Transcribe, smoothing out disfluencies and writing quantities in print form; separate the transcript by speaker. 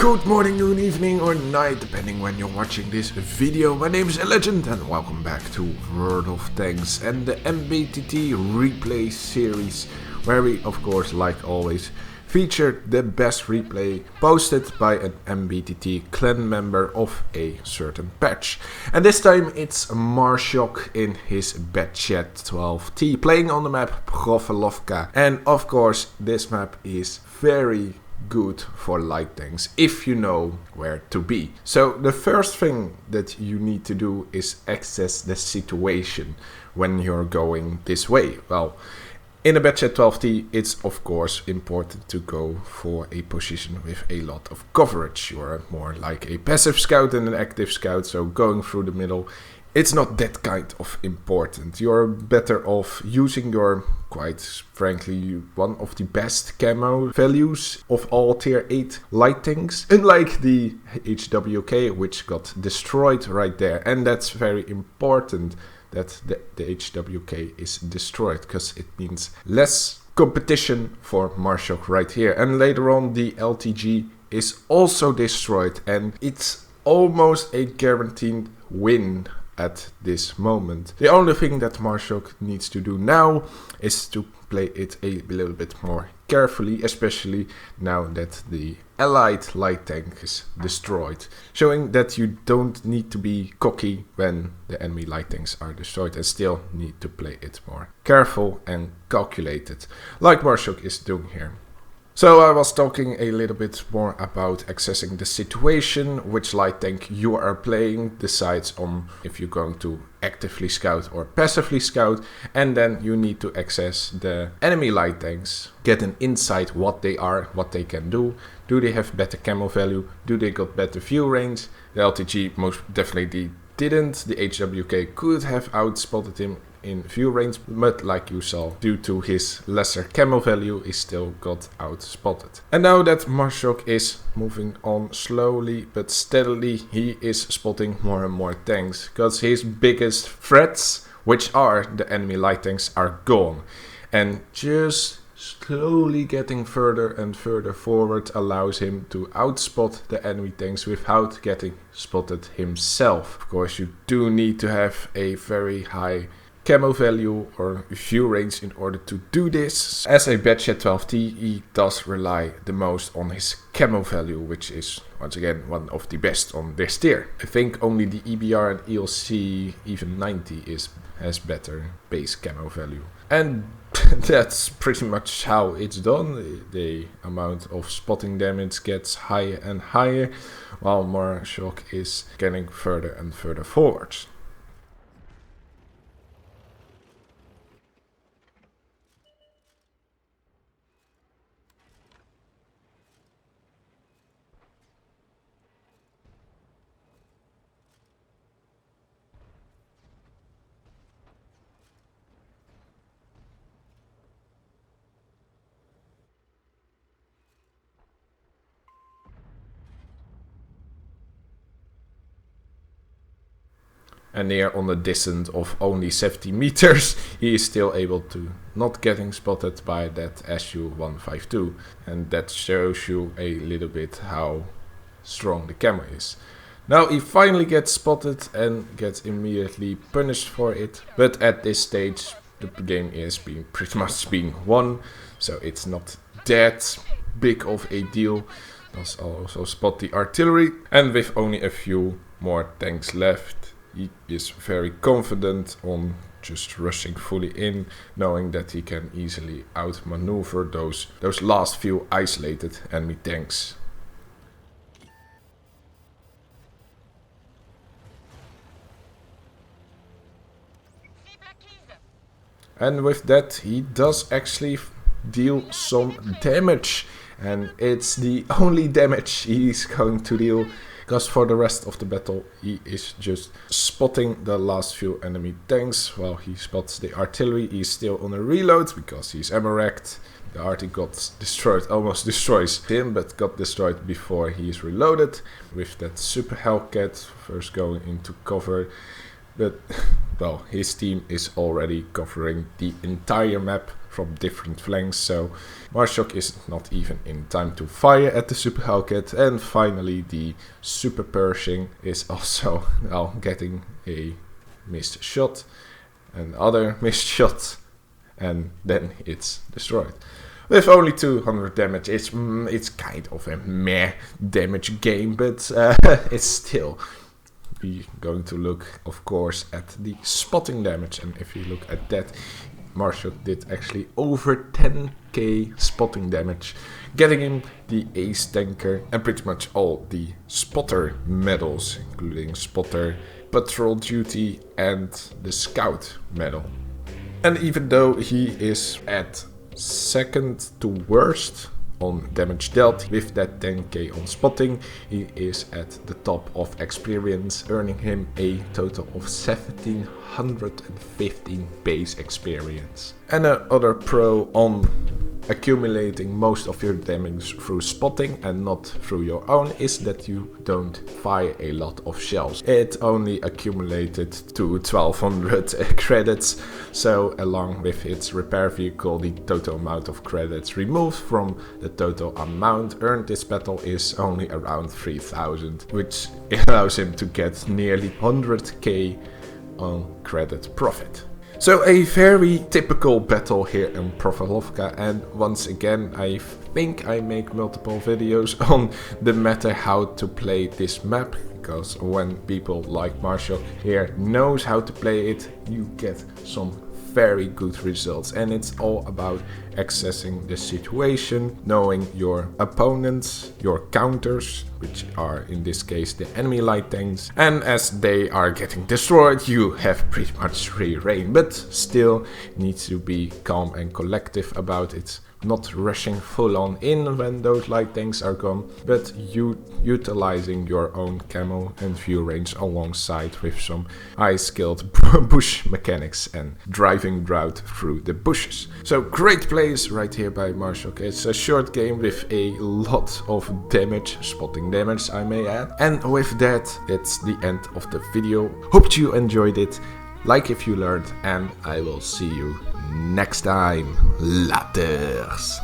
Speaker 1: Good morning, noon, evening or night, depending when you're watching this video. My name is Alegende and welcome back to World of Tanks and the NBTT Replay series, where we, of course, like always, feature the best replay posted by an NBTT clan member of a certain patch. And this time it's Marcjeok in his Manowar 12T, playing on the map Prokhorovka. And of course, this map is very good for light tanks if you know where to be. So the first thing that you need to do is access the situation when you're going this way. Well, in a Manowar 12T, it's of course important to go for a position with a lot of coverage. You are more like a passive scout than an active scout, so going through the middle, it's not that kind of important. You're better off using your, quite frankly, one of the best camo values of all tier 8 light tanks. Unlike the HWK, which got destroyed right there. And that's very important that the HWK is destroyed, because it means less competition for Marcjeok right here. And later on the LTG is also destroyed, and it's almost a guaranteed win at this moment. The only thing that Marcjeok needs to do now is to play it a little bit more carefully, especially now that the allied light tank is destroyed, showing that you don't need to be cocky when the enemy light tanks are destroyed and still need to play it more careful and calculated, like Marcjeok is doing here. So I was talking a little bit more about accessing the situation, which light tank you are playing decides on if you're going to actively scout or passively scout, and then you need to access the enemy light tanks, get an insight what they are, what they can do they have better camo value, do they got better view range. The LTG most definitely didn't, the HWK could have outspotted him in view range, but like you saw, due to his lesser camo value, he still got outspotted. And now that Marcjeok is moving on slowly but steadily, he is spotting more and more tanks, because his biggest threats, which are the enemy light tanks, are gone. And just slowly getting further and further forward allows him to outspot the enemy tanks without getting spotted himself. Of course, you do need to have a very high camo value or view range in order to do this. As a Manowar 12T, he does rely the most on his camo value, which is once again one of the best on this tier. I think only the EBR and ELC even 90 has better base camo value. And that's pretty much how it's done. The amount of spotting damage gets higher and higher, while Marcjeok is getting further and further forwards. And here on a distance of only 70 meters, he is still able to not getting spotted by that SU-152. And that shows you a little bit how strong the camo is. Now he finally gets spotted and gets immediately punished for it. But at this stage, the game is pretty much being won. So it's not that big of a deal. Does also spot the artillery. And with only a few more tanks left, he is very confident on just rushing fully in, knowing that he can easily outmaneuver those last few isolated enemy tanks. And with that, he does actually deal some damage. And it's the only damage he's going to deal, because for the rest of the battle he is just spotting the last few enemy tanks. While he spots the artillery, he's still on a reload because he's ammo wrecked. The arty got destroyed, almost destroys him, but got destroyed before he is reloaded. With that super Hellcat first going into cover. But, well, his team is already covering the entire map from different flanks, so Marcjeok is not even in time to fire at the Super Hellcat. And finally the Super Pershing is also getting a missed shot, another missed shot, and then it's destroyed. With only 200 damage, it's kind of a meh damage game, but it's still. We're going to look, of course, at the spotting damage, and if you look at that, Marcjeok did actually over 10k spotting damage, getting him the Ace Tanker and pretty much all the Spotter medals, including Spotter, Patrol Duty and the Scout medal. And even though he is at second to worst on damage dealt with that 10k on spotting, he is at the top of experience, earning him a total of 1715 base experience. And another pro on accumulating most of your damage through spotting and not through your own is that you don't fire a lot of shells. It only accumulated to 1200 credits, so along with its repair vehicle, the total amount of credits removed from the total amount earned this battle is only around 3000, which allows him to get nearly 100k on credit profit. So a very typical battle here in Prokhorovka, and once again I think I make multiple videos on the matter how to play this map, because when people like Marcjeok here knows how to play it, you get some very good results, and it's all about accessing the situation, knowing your opponents, your counters, which are in this case the enemy light tanks, and as they are getting destroyed you have pretty much free reign, but still need to be calm and collective about it. Not rushing full on in when those light tanks are gone, but utilizing your own camo and view range alongside with some high skilled bush mechanics and driving drought through the bushes. So great plays right here by Marcjeok. It's a short game with a lot of damage, spotting damage I may add. And with that, it's the end of the video. Hope you enjoyed it. Like if you learned, and I will see you next time. Laters.